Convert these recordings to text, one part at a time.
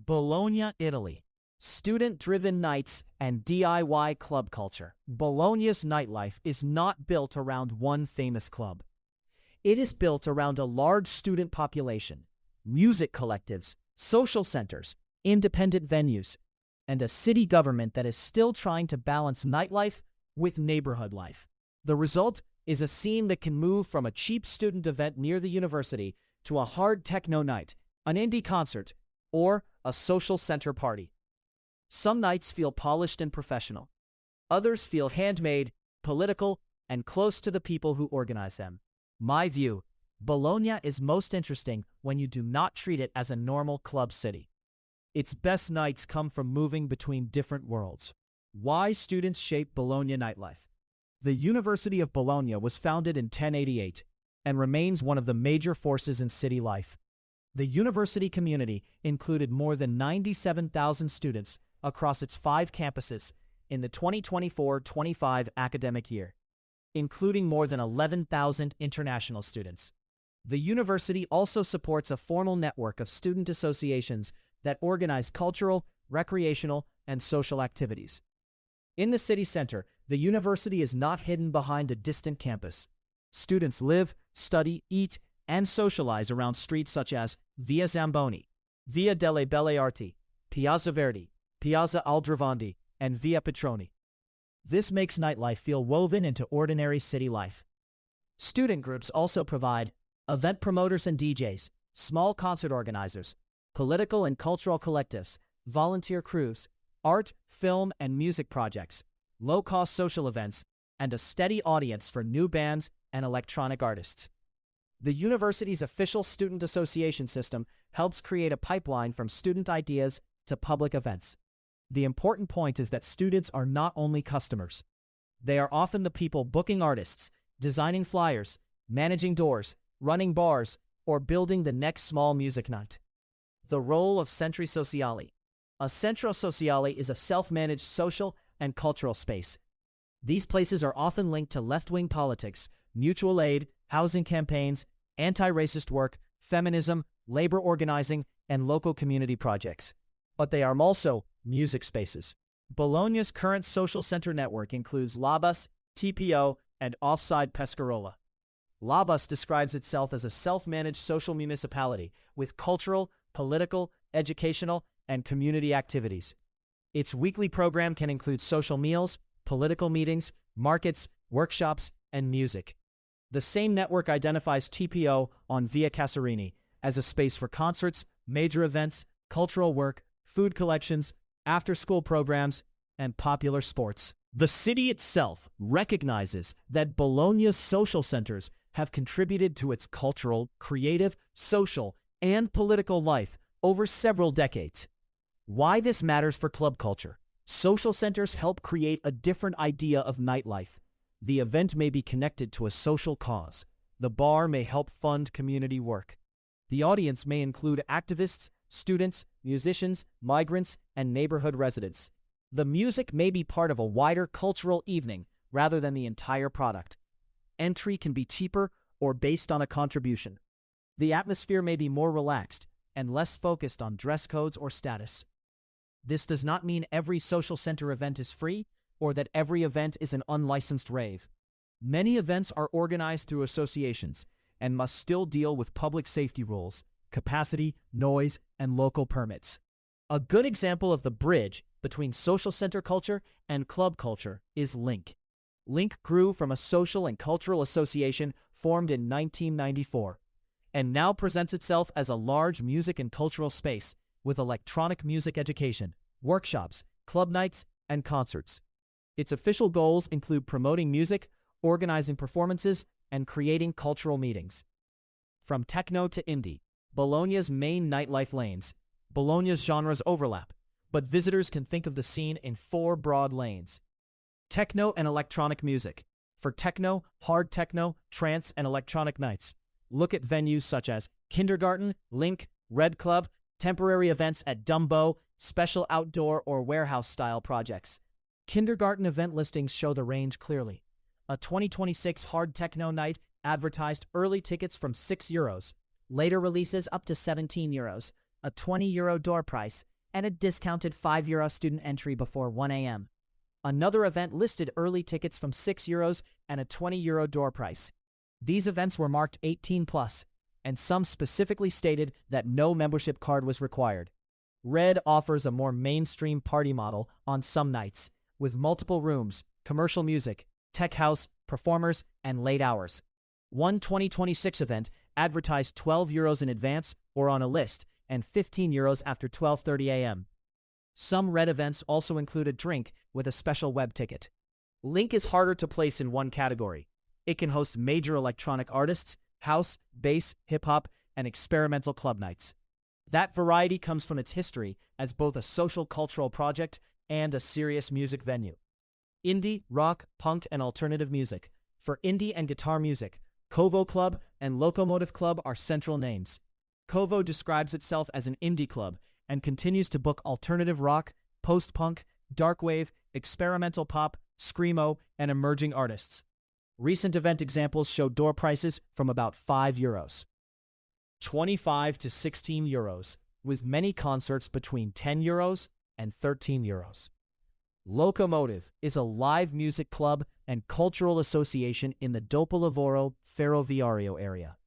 Bologna, Italy. Student-driven nights and DIY club culture. Bologna's nightlife is not built around one famous club. It is built around a large student population, music collectives, social centers, independent venues, and a city government that is still trying to balance nightlife with neighborhood life. The result is a scene that can move from a cheap student event near the university to a hard techno night, an indie concert, or a social center party. Some nights feel polished and professional. Others feel handmade, political, and close to the people who organize them. My view, Bologna is most interesting when you do not treat it as a normal club city. Its best nights come from moving between different worlds. Why students shape Bologna nightlife. The University of Bologna was founded in 1088 and remains one of the major forces in city life. The university community included more than 97,000 students across its 5 campuses in the 2024-25 academic year, including more than 11,000 international students. The university also supports a formal network of student associations that organize cultural, recreational, and social activities. In the city center, the university is not hidden behind a distant campus. Students live, study, eat, and socialize around streets such as Via Zamboni, Via delle Belle Arti, Piazza Verdi, Piazza Aldrovandi, and Via Petroni. This makes nightlife feel woven into ordinary city life. Student groups also provide event promoters and DJs, small concert organizers, political and cultural collectives, volunteer crews, art, film, and music projects, low-cost social events, and a steady audience for new bands and electronic artists. The university's official student association system helps create a pipeline from student ideas to public events. The important point is that students are not only customers. They are often the people booking artists, designing flyers, managing doors, running bars, or building the next small music night. The role of Centri Sociali. A Centro Sociale is a self-managed social and cultural space. These places are often linked to left-wing politics, mutual aid, housing campaigns, anti-racist work, feminism, labor organizing, and local community projects. But they are also music spaces. Bologna's current social center network includes Labus, TPO, and Offside Pescarola. Labus describes itself as a self-managed social municipality with cultural, political, educational, and community activities. Its weekly program can include social meals, political meetings, markets, workshops, and music. The same network identifies TPO on Via Casarini as a space for concerts, major events, cultural work, food collections, after-school programs, and popular sports. The city itself recognizes that Bologna's social centers have contributed to its cultural, creative, social, and political life over several decades. Why this matters for club culture. Social centers help create a different idea of nightlife. The event may be connected to a social cause. The bar may help fund community work. The audience may include activists, students, musicians, migrants, and neighborhood residents. The music may be part of a wider cultural evening rather than the entire product. Entry can be cheaper or based on a contribution. The atmosphere may be more relaxed and less focused on dress codes or status. This does not mean every social center event is free or that every event is an unlicensed rave. Many events are organized through associations and must still deal with public safety rules, capacity, noise, and local permits. A good example of the bridge between social center culture and club culture is Link. Link grew from a social and cultural association formed in 1994 and now presents itself as a large music and cultural space with electronic music education, workshops, club nights, and concerts. Its official goals include promoting music, organizing performances, and creating cultural meetings. From techno to indie, Bologna's main nightlife lanes. Bologna's genres overlap, but visitors can think of the scene in 4 broad lanes. Techno and electronic music. For techno, hard techno, trance, and electronic nights. Look at venues such as Kindergarten, Link, Red Club, temporary events at Dumbo, special outdoor or warehouse-style projects. Kindergarten event listings show the range clearly. A 2026 hard techno night advertised early tickets from €6, later releases up to €17, a €20 door price, and a discounted €5 student entry before 1 a.m. Another event listed early tickets from €6 and a €20 door price. These events were marked 18 plus, and some specifically stated that no membership card was required. Red offers a more mainstream party model on some nights, with multiple rooms, commercial music, tech house, performers, and late hours. One 2026 event advertised €12 in advance or on a list, and €15 after 12:30 a.m. Some Red events also include a drink with a special web ticket. Link is harder to place in one category. It can host major electronic artists, house, bass, hip-hop, and experimental club nights. That variety comes from its history as both a social cultural project and a serious music venue. Indie, rock, punk, and alternative music. For indie and guitar music, Kovo Club and Locomotive Club are central names. Kovo describes itself as an indie club and continues to book alternative rock, post-punk, darkwave, experimental pop, screamo, and emerging artists. Recent event examples show door prices from about €5, 25 to €16, with many concerts between €10 and €13. Locomotive is a live music club and cultural association in the Dopo Lavoro Ferroviario area.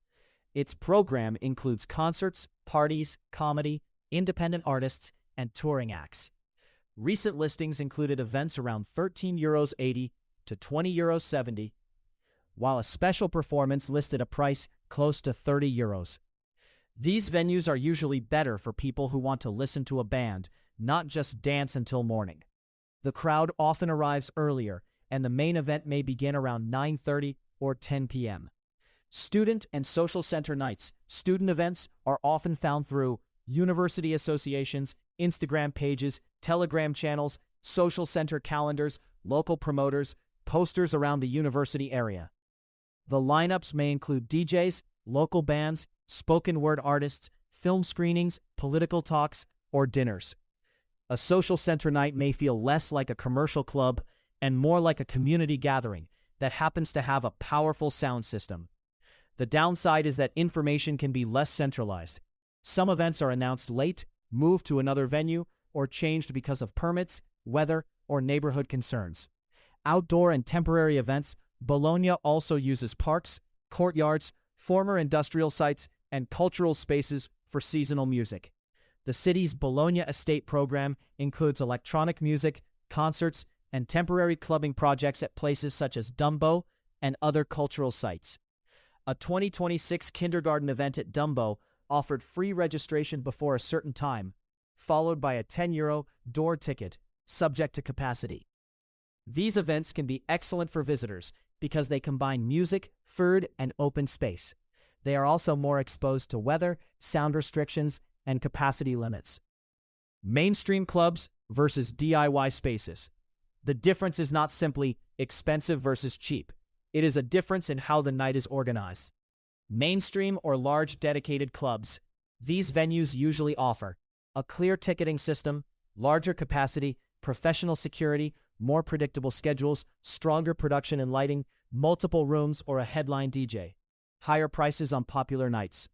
Its program includes concerts, parties, comedy, independent artists, and touring acts. Recent listings included events around €13.80 to €20.70, while a special performance listed a price close to €30. These venues are usually better for people who want to listen to a band, not just dance until morning. The crowd often arrives earlier, and the main event may begin around 9:30 or 10 p.m. Student and social center nights. Student events are often found through university associations, Instagram pages, Telegram channels, social center calendars, local promoters, posters around the university area. The lineups may include DJs, local bands, spoken word artists, film screenings, political talks, or dinners. A social center night may feel less like a commercial club and more like a community gathering that happens to have a powerful sound system. The downside is that information can be less centralized. Some events are announced late, moved to another venue, or changed because of permits, weather, or neighborhood concerns. Outdoor and temporary events. Bologna also uses parks, courtyards, former industrial sites, and cultural spaces for seasonal music. The city's Bologna Estate program includes electronic music, concerts, and temporary clubbing projects at places such as Dumbo and other cultural sites. A 2026 kindergarten event at Dumbo offered free registration before a certain time, followed by a €10 door ticket, subject to capacity. These events can be excellent for visitors because they combine music, food, and open space. They are also more exposed to weather, sound restrictions, and capacity limits. Mainstream clubs versus DIY spaces. The difference is not simply expensive versus cheap. It is a difference in how the night is organized. Mainstream or large dedicated clubs. These venues usually offer a clear ticketing system, larger capacity, professional security, more predictable schedules, stronger production and lighting, multiple rooms, or a headline DJ. Higher prices on popular nights.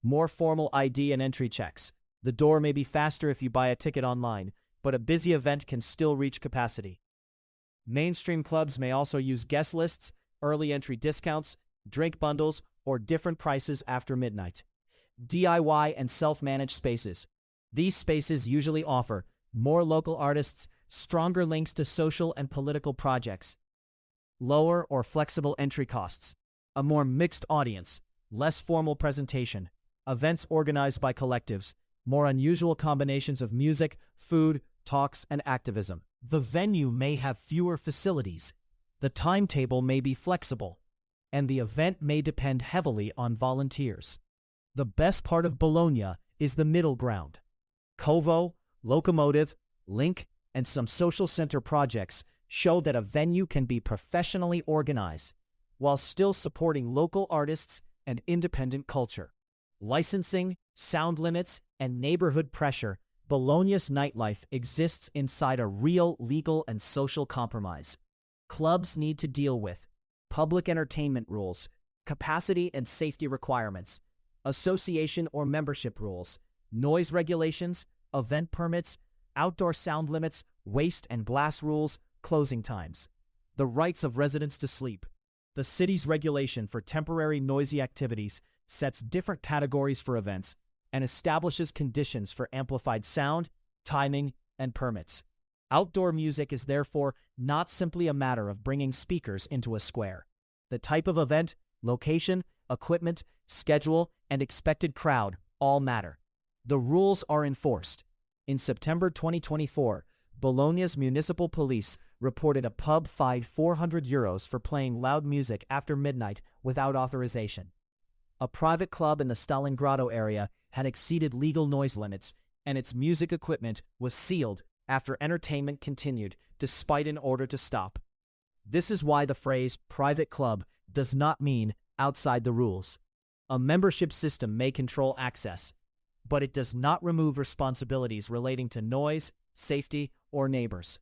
More formal ID and entry checks. The door may be faster if you buy a ticket online, but a busy event can still reach capacity. Mainstream clubs may also use guest lists, early entry discounts, drink bundles, or different prices after midnight. DIY and self-managed spaces. These spaces usually offer more local artists, stronger links to social and political projects, lower or flexible entry costs, a more mixed audience, less formal presentation, events organized by collectives, more unusual combinations of music, food, talks, and activism. The venue may have fewer facilities, the timetable may be flexible, and the event may depend heavily on volunteers. The best part of Bologna is the middle ground. Kovo, Locomotive, Link, and some social center projects show that a venue can be professionally organized while still supporting local artists and independent culture. Licensing, sound limits, and neighborhood pressure. Bologna's nightlife exists inside a real legal and social compromise. Clubs need to deal with public entertainment rules, capacity and safety requirements, association or membership rules, noise regulations, event permits, outdoor sound limits, waste and blast rules, closing times. The rights of residents to sleep. The city's regulation for temporary noisy activities sets different categories for events and establishes conditions for amplified sound, timing, and permits. Outdoor music is therefore not simply a matter of bringing speakers into a square. The type of event, location, equipment, schedule, and expected crowd all matter. The rules are enforced. In September 2024, Bologna's municipal police reported a pub fined €400 for playing loud music after midnight without authorization. A private club in the Stalingrado area had exceeded legal noise limits, and its music equipment was sealed after entertainment continued despite an order to stop. This is why the phrase private club does not mean outside the rules. A membership system may control access, but it does not remove responsibilities relating to noise, safety, or neighbors.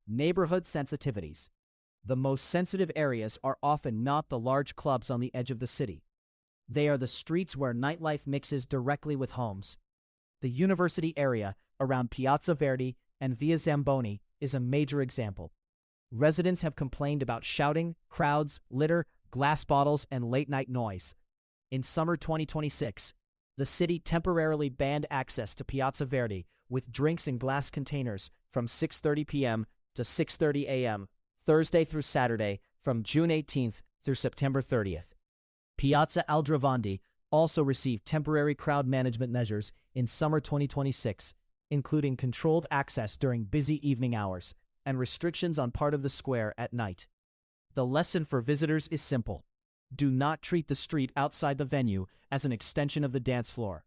Neighborhood sensitivities. The most sensitive areas are often not the large clubs on the edge of the city. They are the streets where nightlife mixes directly with homes. The university area around Piazza Verdi and Via Zamboni is a major example. Residents have complained about shouting, crowds, litter, glass bottles, and late-night noise. In summer 2026, the city temporarily banned access to Piazza Verdi with drinks in glass containers from 6:30 p.m. to 6:30 a.m., Thursday through Saturday, from June 18th through September 30th. Piazza Aldrovandi also received temporary crowd management measures in summer 2026, including controlled access during busy evening hours and restrictions on part of the square at night. The lesson for visitors is simple. Do not treat the street outside the venue as an extension of the dance floor.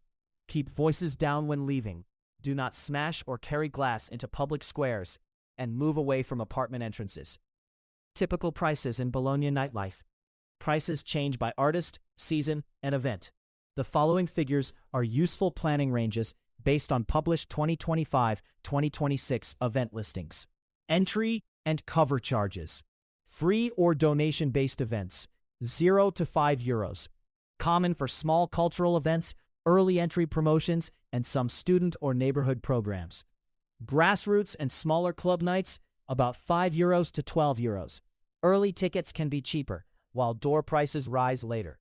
Keep voices down when leaving. Do not smash or carry glass into public squares, and move away from apartment entrances. Typical prices in Bologna nightlife. Prices change by artist, season, and event. The following figures are useful planning ranges based on published 2025-2026 event listings. Entry and cover charges. Free or donation-based events, €0 to €5. Common for small cultural events, early entry promotions, and some student or neighborhood programs. Grassroots and smaller club nights, about €5 to €12. Early tickets can be cheaper, while door prices rise later.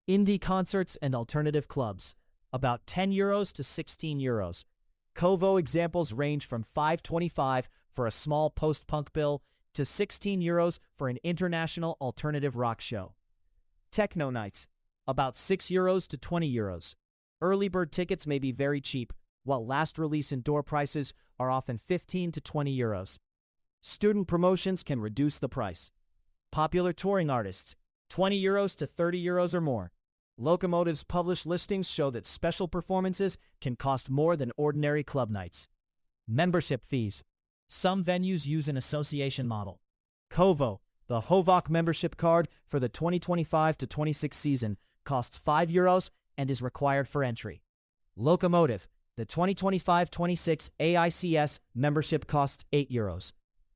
Indie concerts and alternative clubs, about €10 to €16. Covo examples range from $5.25 for a small post-punk bill to €16 for an international alternative rock show. Techno nights, about €6 to €20. Early bird tickets may be very cheap, while last release and door prices are often €15 to €20. Student promotions can reduce the price. Popular touring artists, €20 to €30 or more. Locomotive's published listings show that special performances can cost more than ordinary club nights. Membership fees. Some venues use an association model. Covo, the Hovok membership card for the 2025-26 season, costs €5 and is required for entry. Locomotive, the 2025-26 AICS membership costs €8.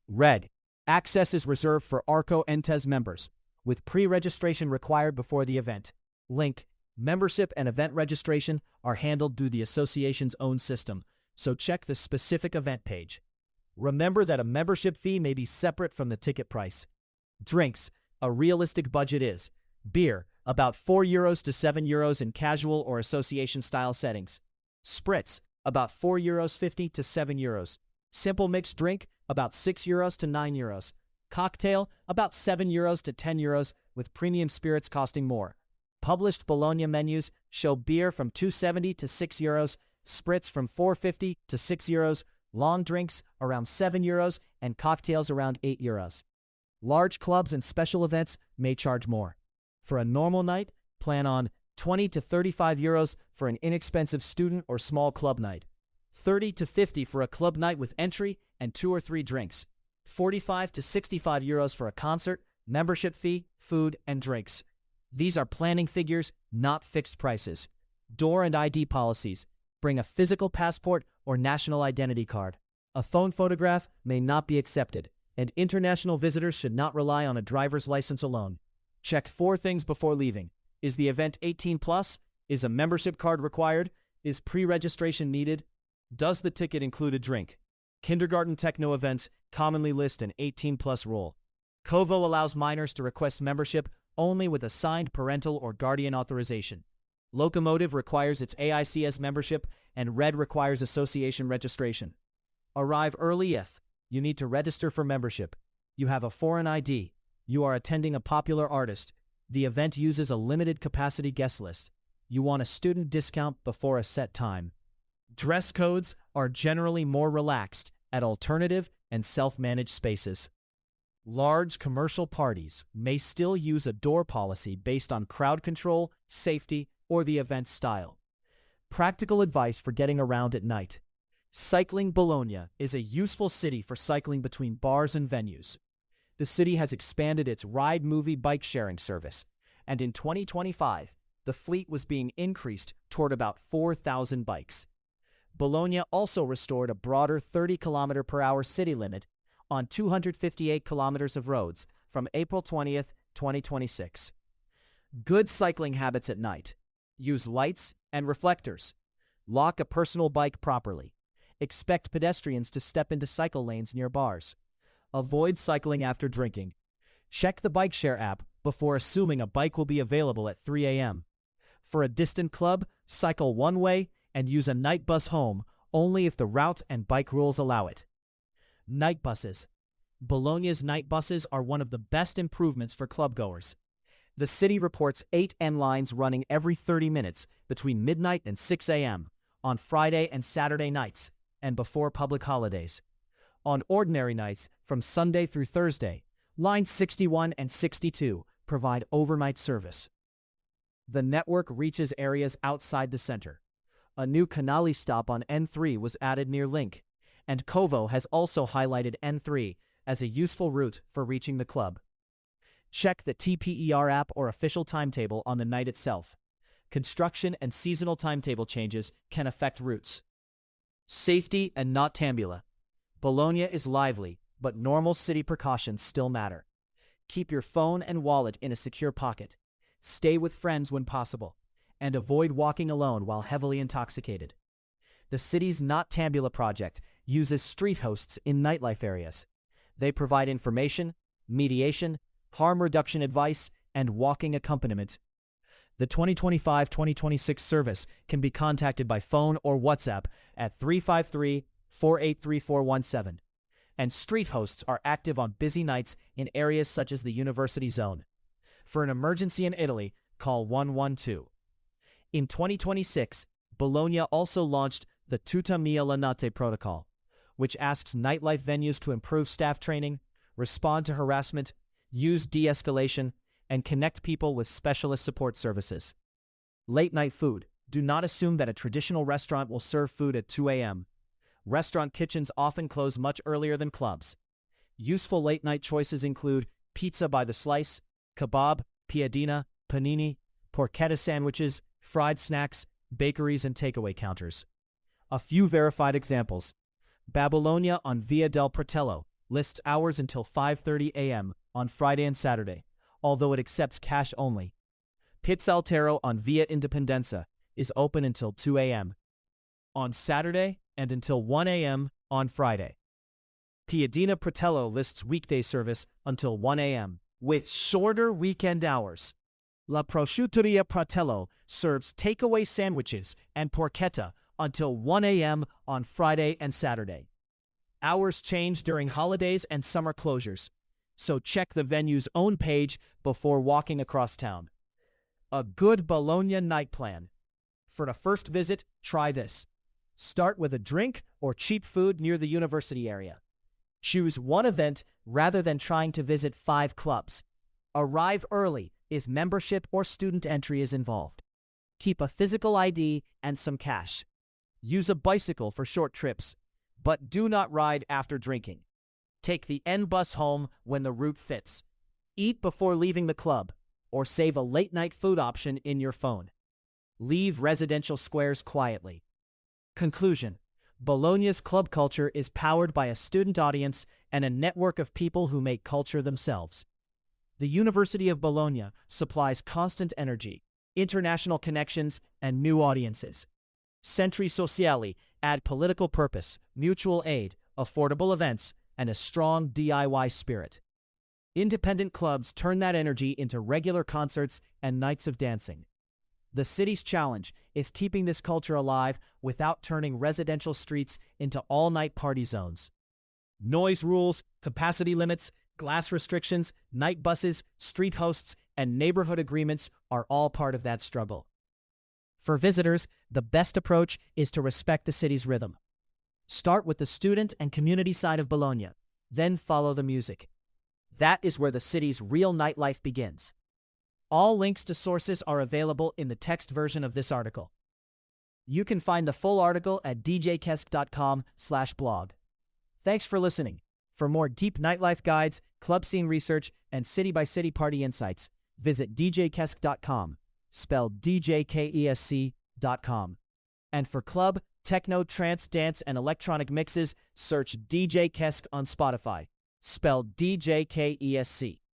Red, access is reserved for Arco Entes members, with pre-registration required before the event. Link, membership and event registration are handled through the association's own system, so check the specific event page. Remember that a membership fee may be separate from the ticket price. Drinks, a realistic budget is beer, about €4 to €7 in casual or association-style settings. Spritz, about €4.50 to €7. Simple mixed drink, about €6 to €9. Cocktail, about €7 to €10, with premium spirits costing more. Published Bologna menus show beer from €2.70 to €6, spritz from €4.50 to €6, long drinks around €7, and cocktails around €8. Large clubs and special events may charge more. For a normal night, plan on €20 to €35 for an inexpensive student or small club night, €30 to €50 for a club night with entry and 2 or 3 drinks, €45 to €65 for a concert, membership fee, food, and drinks. These are planning figures, not fixed prices. Door and ID policies. Bring a physical passport or national identity card. A phone photograph may not be accepted, and international visitors should not rely on a driver's license alone. Check 4 things before leaving. Is the event 18+? Is a membership card required? Is pre-registration needed? Does the ticket include a drink? Kindergarten techno events commonly list an 18-plus rule. Kovo allows minors to request membership only with a signed parental or guardian authorization. Locomotive requires its AICS membership, and Red requires association registration. Arrive early if you need to register for membership. You have a foreign ID. You are attending a popular artist. The event uses a limited capacity guest list. You want a student discount before a set time. Dress codes are generally more relaxed at alternative and self-managed spaces. Large commercial parties may still use a door policy based on crowd control, safety, or the event style. Practical advice for getting around at night. Cycling Bologna is a useful city for cycling between bars and venues. The city has expanded its ride movie bike sharing service, and in 2025, the fleet was being increased toward about 4,000 bikes. Bologna also restored a broader 30-km/h city limit on 258 kilometers of roads from April 20th, 2026. Good cycling habits at night. Use lights and reflectors. Lock a personal bike properly. Expect pedestrians to step into cycle lanes near bars. Avoid cycling after drinking. Check the bike share app before assuming a bike will be available at 3 a.m. For a distant club, cycle one way and use a night bus home only if the route and bike rules allow it. Night buses. Bologna's night buses are one of the best improvements for clubgoers. The city reports 8 N lines running every 30 minutes between midnight and 6 a.m. on Friday and Saturday nights and before public holidays. On ordinary nights, from Sunday through Thursday, lines 61 and 62 provide overnight service. The network reaches areas outside the center. A new Canali stop on N3 was added near Link, and Kovo has also highlighted N3 as a useful route for reaching the club. Check the TPER app or official timetable on the night itself. Construction and seasonal timetable changes can affect routes. Safety and not tambula. Bologna is lively, but normal city precautions still matter. Keep your phone and wallet in a secure pocket. Stay with friends when possible, and avoid walking alone while heavily intoxicated. The city's Not Tambula project uses street hosts in nightlife areas. They provide information, mediation, harm reduction advice, and walking accompaniment. The 2025-2026 service can be contacted by phone or WhatsApp at 353-483-417, and street hosts are active on busy nights in areas such as the University Zone. For an emergency in Italy, call 112. In 2026, Bologna also launched the Tutta Mia la Notte protocol, which asks nightlife venues to improve staff training, respond to harassment, use de-escalation, and connect people with specialist support services. Late-night food. Do not assume that a traditional restaurant will serve food at 2 a.m. Restaurant kitchens often close much earlier than clubs. Useful late-night choices include pizza by the slice, kebab, piadina, panini, porchetta sandwiches, fried snacks, bakeries, and takeaway counters. A few verified examples. Babologna on Via del Pratello lists hours until 5:30 a.m. on Friday and Saturday, although it accepts cash only. Pizzaltero on Via Indipendenza is open until 2 a.m. on Saturday and until 1 a.m. on Friday. Piadina Pratello lists weekday service until 1 a.m. with shorter weekend hours. La Prosciutteria Pratello serves takeaway sandwiches and porchetta until 1 a.m. on Friday and Saturday. Hours change during holidays and summer closures, so check the venue's own page before walking across town. A good Bologna night plan. For the first visit, try this. Start with a drink or cheap food near the university area. Choose one event rather than trying to visit 5 clubs. Arrive early if membership or student entry is involved. Keep a physical ID and some cash. Use a bicycle for short trips, but do not ride after drinking. Take the N bus home when the route fits. Eat before leaving the club, or save a late-night food option in your phone. Leave residential squares quietly. Conclusion. Bologna's club culture is powered by a student audience and a network of people who make culture themselves. The University of Bologna supplies constant energy, international connections, and new audiences. Centri Sociali add political purpose, mutual aid, affordable events, and a strong DIY spirit. Independent clubs turn that energy into regular concerts and nights of dancing. The city's challenge is keeping this culture alive without turning residential streets into all-night party zones. Noise rules, capacity limits, glass restrictions, night buses, street hosts, and neighborhood agreements are all part of that struggle. For visitors, the best approach is to respect the city's rhythm. Start with the student and community side of Bologna, then follow the music. That is where the city's real nightlife begins. All links to sources are available in the text version of this article. You can find the full article at djkesk.com/blog. Thanks for listening. For more deep nightlife guides, club scene research, and city-by-city party insights, visit djkesk.com, spelled djkesk.com. And for club, techno, trance, dance, and electronic mixes, search DJ Kesk on Spotify, spelled DJKESC.